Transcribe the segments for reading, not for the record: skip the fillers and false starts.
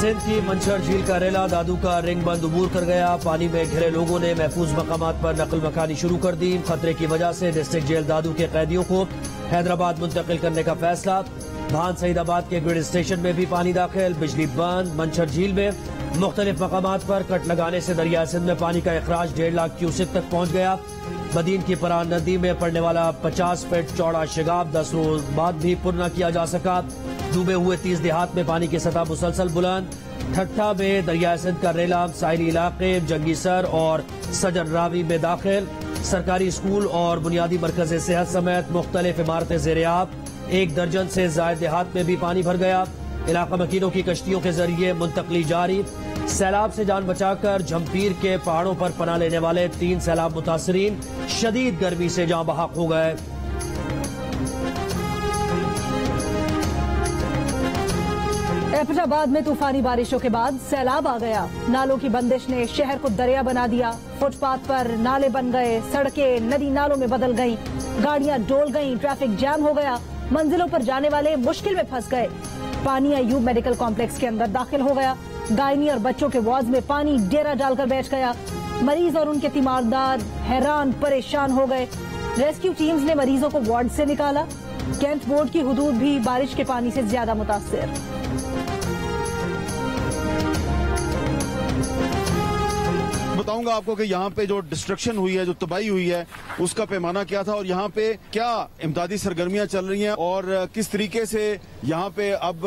سندھ کی منچھر جھیل کا ریلا دادو کا رنگ بند عبور کر گیا. پانی میں گھرے لوگوں نے محفوظ مقامات پر نقل مکانی شروع کر دی. خطرے کی وجہ سے ڈسٹرکٹ جیل دادو کے قیدیوں کو حیدرآباد منتقل کرنے کا فیصلہ. بھان سعید آباد کے گرڈ اسٹیشن میں بھی پانی داخل. بجلی بند. منچھر جھیل میں مختلف مقامات پر کٹ لگانے سے دریائے سندھ میں پانی کا اخراج 1.5 لاکھ کیوسک تک پہنچ گیا. بدین کی پران ندی میں پڑنے والا 50 فٹ چوڑا شگاف 10 روز بعد بھی پر نہ کیا جا سکا. ڈوبے ہوئے 30 دیہات میں پانی کی سطح مسلسل بلند. ٹھٹھا میں دریائے سندھ کا ریلا ساحلی علاقے جنگی سر اور سجن راوی میں داخل. سرکاری اسکول اور بنیادی مرکز صحت سمیت مختلف عمارتیں زیر آب. 1 درجن سے زائد دیہات میں بھی پانی بھر گیا. علاقہ مکینوں کی کشتیوں کے ذریعے منتقلی جاری. سیلاب سے جان بچا کر جھمپیر کے پہاڑوں پر پناہ لینے والے 3 سیلاب متاثرین شدید گرمی سے جاں بحق ہو گئے. ایبٹ آباد میں طوفانی بارشوں کے بعد سیلاب آ گیا. نالوں کی بندش نے شہر کو دریا بنا دیا. فٹ پاتھ پر نالے بن گئے. سڑکیں ندی نالوں میں بدل گئیں. گاڑیاں ڈول گئیں. ٹریفک جام ہو گیا. منزلوں پر جانے والے مشکل میں پھنس گئے. پانی ایوب میڈیکل کمپلیکس کے اندر داخل ہو گیا. گائنی اور بچوں کے وارڈ میں پانی ڈیرا ڈال کر بیٹھ گیا. مریض اور ان کے تیماردار حیران پریشان ہو گئے. ریسکیو ٹیمز نے مریضوں کو وارڈ سے نکالا. کینٹ بورڈ کی حدود بھی بارش کے پانی سے زیادہ متاثر. بتاؤں گا آپ کو کہ یہاں پہ جو ڈسٹرکشن ہوئی ہے، جو تباہی ہوئی ہے، اس کا پیمانہ کیا تھا اور یہاں پہ کیا امدادی سرگرمیاں چل رہی ہیں اور کس طریقے سے یہاں پہ اب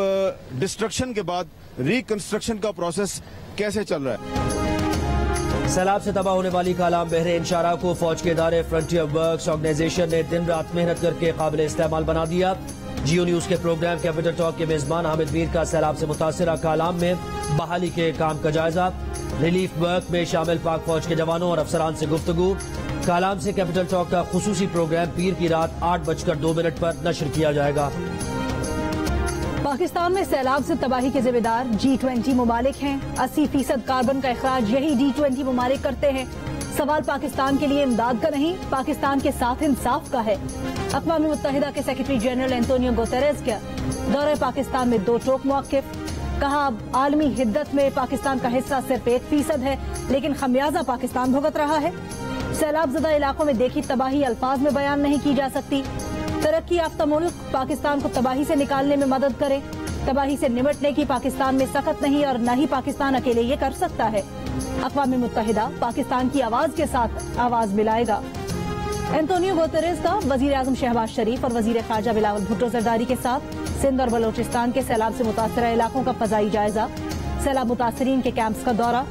ڈسٹرکشن کے بعد ریکنسٹرکشن کا پروسیس کیسے چل رہا ہے. سیلاب سے تباہ ہونے والی کالام بحر انشارہ کو فوج کے ادارے فرنٹیئر ورکس آرگنائزیشن نے دن رات محنت کر کے قابل استعمال بنا دیا. جیو نیوز کے پروگرام کیپٹل ٹاک کے میزبان حامد میر کا سیلاب سے متاثرہ کالام میں بحالی کے کام کا جائزہ. ریلیف ورک میں شامل پاک فوج کے جوانوں اور افسران سے گفتگو. کالام سے کیپٹل ٹاک کا خصوصی پروگرام پیر کی رات 8:02 پر نشر کیا جائے گا. پاکستان میں سیلاب سے تباہی کے ذمہ دار G20 ممالک ہیں. 80% کاربن کا اخراج یہی G20 ممالک کرتے ہیں. سوال پاکستان کے لیے امداد کا نہیں، پاکستان کے ساتھ انصاف کا ہے. اقوام متحدہ کے سیکرٹری جنرل اینٹونیو گوتریز کا دورہ پاکستان میں 2 ٹوک موقف. کہا عالمی حدت میں پاکستان کا حصہ صرف 1% ہے، لیکن خمیازہ پاکستان بھگت رہا ہے. سیلاب زدہ علاقوں میں دیکھی تباہی الفاظ میں بیان نہیں کی جا سکتی. ترقی یافتہ ملک پاکستان کو تباہی سے نکالنے میں مدد کرے. تباہی سے نمٹنے کی پاکستان میں سخت نہیں اور نہ ہی پاکستان اکیلے یہ کر سکتا ہے. اقوام متحدہ پاکستان کی آواز کے ساتھ آواز ملائے گا. اینٹونیو گوتریز کا وزیر اعظم شہباز شریف اور وزیر خارجہ بلاول بھٹو زرداری کے ساتھ سندھ اور بلوچستان کے سیلاب سے متاثرہ علاقوں کا فضائی جائزہ. سیلاب متاثرین کے کیمپس کا دورہ.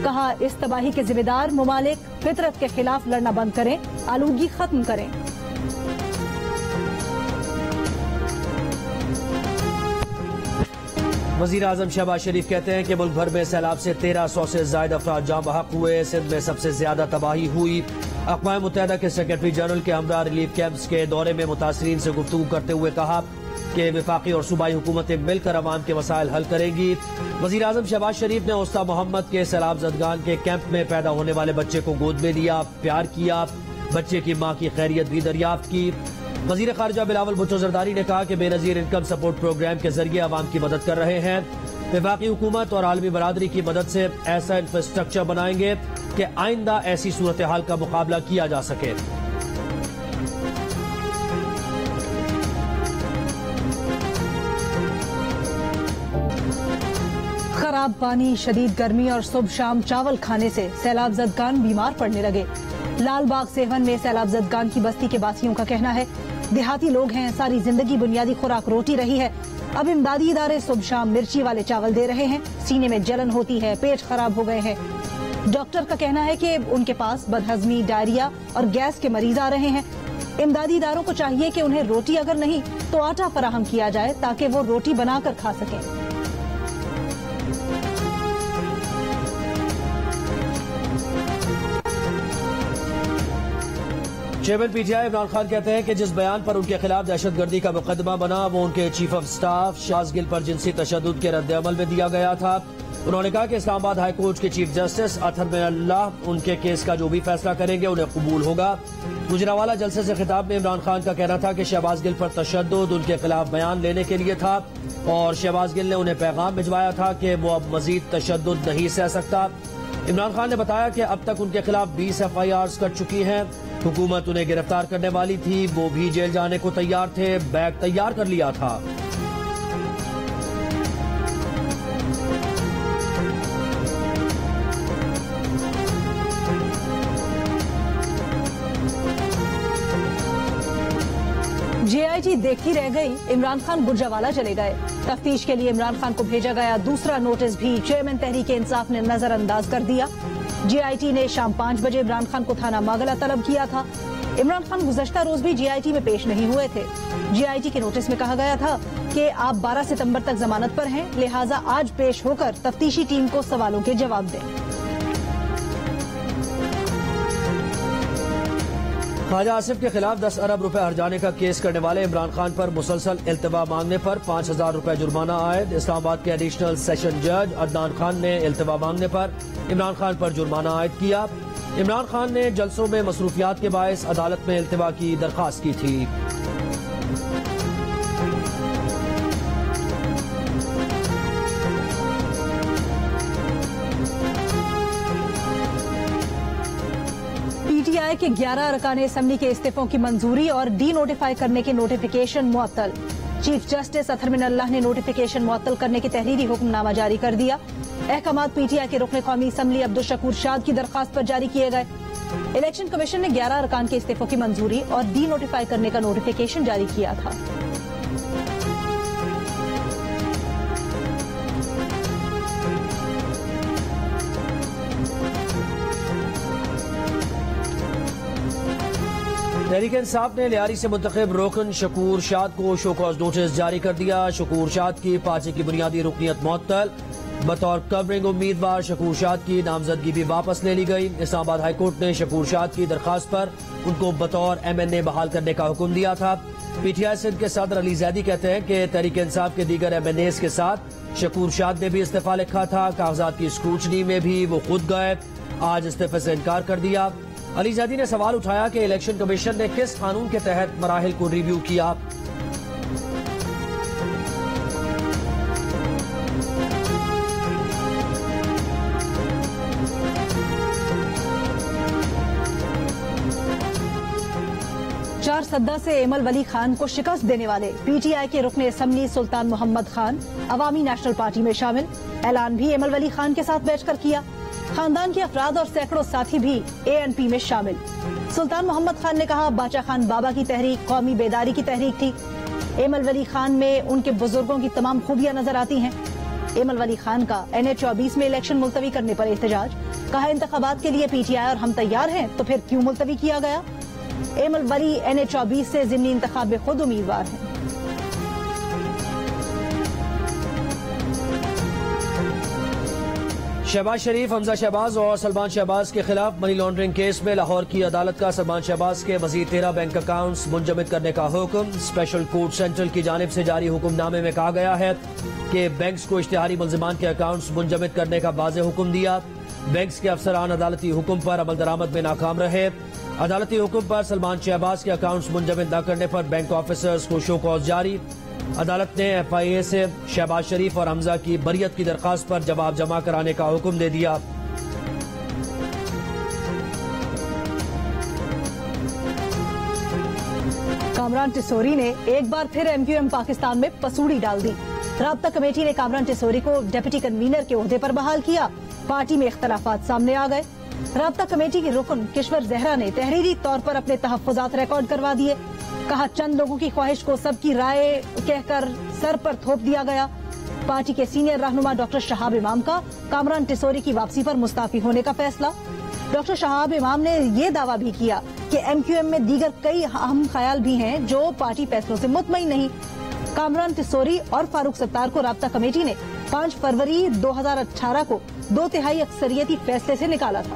کہا اس تباہی کے ذمہ دار ممالک فطرت کے خلاف لڑنا بند کریں، آلودگی ختم کریں. وزیر اعظم شہباز شریف کہتے ہیں کہ ملک بھر میں سیلاب سے 1300 سے زائد افراد جاں بحق ہوئے. سندھ میں سب سے زیادہ تباہی ہوئی. اقوام متحدہ کے سیکرٹری جنرل کے ہمراہ ریلیف کیمپس کے دورے میں متاثرین سے گفتگو کرتے ہوئے کہا کہ وفاقی اور صوبائی حکومتیں مل کر عوام کے مسائل حل کریں گی. وزیر اعظم شہباز شریف نے اوسطا محمد کے سیلاب زدگان کے کیمپ میں پیدا ہونے والے بچے کو گود میں لیا، پیار کیا. بچے کی ماں کی خیریت بھی دریافت کی. وزیر خارجہ بلاول بھٹو زرداری نے کہا کہ بے نظیر انکم سپورٹ پروگرام کے ذریعے عوام کی مدد کر رہے ہیں. وفاقی حکومت اور عالمی برادری کی مدد سے ایسا انفراسٹرکچر بنائیں گے کہ آئندہ ایسی صورتحال کا مقابلہ کیا جا سکے. خراب پانی، شدید گرمی اور صبح شام چاول کھانے سے سیلاب زدگان بیمار پڑنے لگے. لال باغ سیون میں سیلاب زدگان کی بستی کے باسیوں کا کہنا ہے دیہاتی لوگ ہیں، ساری زندگی بنیادی خوراک روٹی رہی ہے. اب امدادی ادارے صبح شام مرچی والے چاول دے رہے ہیں. سینے میں جلن ہوتی ہے، پیٹ خراب ہو گئے ہیں. ڈاکٹر کا کہنا ہے کہ ان کے پاس بدہضمی، ڈائریا اور گیس کے مریض آ رہے ہیں. امدادی اداروں کو چاہیے کہ انہیں روٹی اگر نہیں تو آٹا فراہم کیا جائے تاکہ وہ روٹی بنا کر کھا سکیں. Chairman P T I Imran Khan کہتے ہیں کہ جس بیان پر ان کے خلاف دہشت گردی کا مقدمہ بنا وہ ان کے چیف آف سٹاف شاز گل پر جنسی تشدد کے رد عمل میں دیا گیا تھا. انہوں نے کہا کہ اسلام آباد ہائی کورٹ کے چیف جسٹس اطہر من اللہ ان کے کیس کا جو بھی فیصلہ کریں گے انہیں قبول ہوگا۔ گجرانوالہ جلسے سے خطاب میں عمران خان کا کہنا تھا کہ شہباز گل پر تشدد ان کے خلاف بیان لینے کے لیے تھا اور شہباز گل نے انہیں پیغام بھجوایا تھا کہ وہ اب مزید تشدد نہیں سہ سکتا۔ عمران خان نے بتایا کہ اب تک ان کے خلاف 20 FIRs کٹ چکی ہیں۔ حکومت انہیں گرفتار کرنے والی تھی، وہ بھی جیل جانے کو تیار تھے، بیگ تیار کر لیا تھا۔ JIT دیکھتی رہ گئی، عمران خان گجرانوالہ چلے گئے۔ تفتیش کے لیے عمران خان کو بھیجا گیا دوسرا نوٹس بھی چیئرمین تحریک انصاف نے نظر انداز کر دیا۔ JIT نے شام 5 بجے عمران خان کو تھانہ ماگلہ طلب کیا تھا۔ عمران خان گزشتہ روز بھی JIT میں پیش نہیں ہوئے تھے۔ JIT کے نوٹس میں کہا گیا تھا کہ آپ 12 ستمبر تک ضمانت پر ہیں، لہٰذا آج پیش ہو کر تفتیشی ٹیم کو سوالوں کے جواب دیں۔ خواجہ آصف کے خلاف 10 ارب روپے ہرجانے کا کیس کرنے والے عمران خان پر مسلسل التوا مانگنے پر 5000 روپے جرمانہ عائد۔ اسلام آباد کے ایڈیشنل سیشن جج عدنان خان نے التوا مانگنے پر عمران خان پر جرمانہ عائد کیا۔ عمران خان نے جلسوں میں مصروفیات کے باعث عدالت میں التوا کی درخواست کی تھی۔ PTI کے 11 ارکان اسمبلی کے استعفوں کی منظوری اور ڈی نوٹیفائی کرنے کے نوٹیفیکیشن معطل۔ چیف جسٹس اطہر من اللہ نے نوٹیفیکیشن معطل کرنے کی تحریری حکم نامہ جاری کر دیا۔ احکامات PTI کے رکن قومی اسمبلی عبدالشکور شاد کی درخواست پر جاری کیے گئے۔ الیکشن کمیشن نے 11 ارکان کے استعفوں کی منظوری اور ڈی نوٹیفائی کرنے کا نوٹیفیکیشن جاری کیا تھا۔ تحریک انصاف نے لیاری سے منتخب رکن شکور شاد کو شو کاز نوٹس جاری کر دیا۔ شکور شاد کی پارٹی کی بنیادی رکنیت معطل۔ بطور کورنگ امیدوار شکور شاد کی نامزدگی بھی واپس لے لی گئی۔ اسلام آباد ہائی کورٹ نے شکور شاد کی درخواست پر ان کو بطور MNA بحال کرنے کا حکم دیا تھا۔ PTI سندھ کے صدر علی زیدی کہتے ہیں کہ تحریک انصاف کے دیگر MNAs کے ساتھ شکور شاد نے بھی استعفیٰ لکھا تھا۔ کاغذات کی اسکروٹنی میں بھی وہ خود گئے، آج استعفے سے انکار کر دیا۔ علی زیدی نے سوال اٹھایا کہ الیکشن کمیشن نے کس قانون کے تحت مراحل کو ریویو کیا۔ چار سدہ سے ایمل ولی خان کو شکست دینے والے PTI کے رکن اسمبلی سلطان محمد خان عوامی نیشنل پارٹی میں شامل۔ اعلان بھی ایمل ولی خان کے ساتھ بیٹھ کر کیا۔ خاندان کے افراد اور سینکڑوں ساتھی بھی ANP میں شامل۔ سلطان محمد خان نے کہا باچا خان بابا کی تحریک قومی بیداری کی تحریک تھی۔ ایمل ولی خان میں ان کے بزرگوں کی تمام خوبیاں نظر آتی ہیں۔ ایمل ولی خان کا NH-24 میں الیکشن ملتوی کرنے پر احتجاج، کہا انتخابات کے لیے PTI اور ہم تیار ہیں تو پھر کیوں ملتوی کیا گیا۔ ایمل ولی NH-24 سے ضمنی انتخاب میں خود امیدوار ہیں۔ شہباز شریف، حمزہ شہباز اور سلمان شہباز کے خلاف منی لانڈرنگ کیس میں لاہور کی عدالت کا سلمان شہباز کے مزید 13 بینک اکاؤنٹس منجمد کرنے کا حکم۔ اسپیشل کورٹ سینٹرل کی جانب سے جاری حکم نامے میں کہا گیا ہے کہ بینکس کو اشتہاری ملزمان کے اکاؤنٹس منجمد کرنے کا واضح حکم دیا۔ بینکس کے افسران عدالتی حکم پر عمل درآمد میں ناکام رہے۔ عدالتی حکم پر سلمان شہباز کے اکاؤنٹس منجمد نہ کرنے پر بینک آفیسرز کو شو کاز جاری۔ عدالت نے FIA سے شہباز شریف اور حمزہ کی بریت کی درخواست پر جواب جمع کرانے کا حکم دے دیا۔ کامران ٹسوری نے ایک بار پھر MQM پاکستان میں پسوڑی ڈال دی۔ رابطہ کمیٹی نے کامران ٹسوری کو ڈپٹی کنوینر کے عہدے پر بحال کیا۔ پارٹی میں اختلافات سامنے آ گئے۔ رابطہ کمیٹی کی رکن کشور زہرا نے تحریری طور پر اپنے تحفظات ریکارڈ کروا دیے۔ کہا چند لوگوں کی خواہش کو سب کی رائے کہہ کر سر پر تھوپ دیا گیا۔ پارٹی کے سینئر رہنما ڈاکٹر شہاب امام کا کامران ٹسوری کی واپسی پر مستعفی ہونے کا فیصلہ۔ ڈاکٹر شہاب امام نے یہ دعویٰ بھی کیا کہ MQM میں دیگر کئی اہم خیال بھی ہیں جو پارٹی فیصلوں سے مطمئن نہیں۔ کامران ٹسوری اور فاروق ستار کو رابطہ کمیٹی نے 5 فروری 2018 کو 2/3 اکثریتی فیصلے سے نکالا تھا۔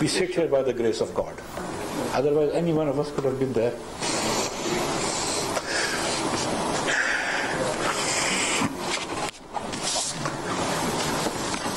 We sit here by the grace of God. Otherwise any one of us could have been there.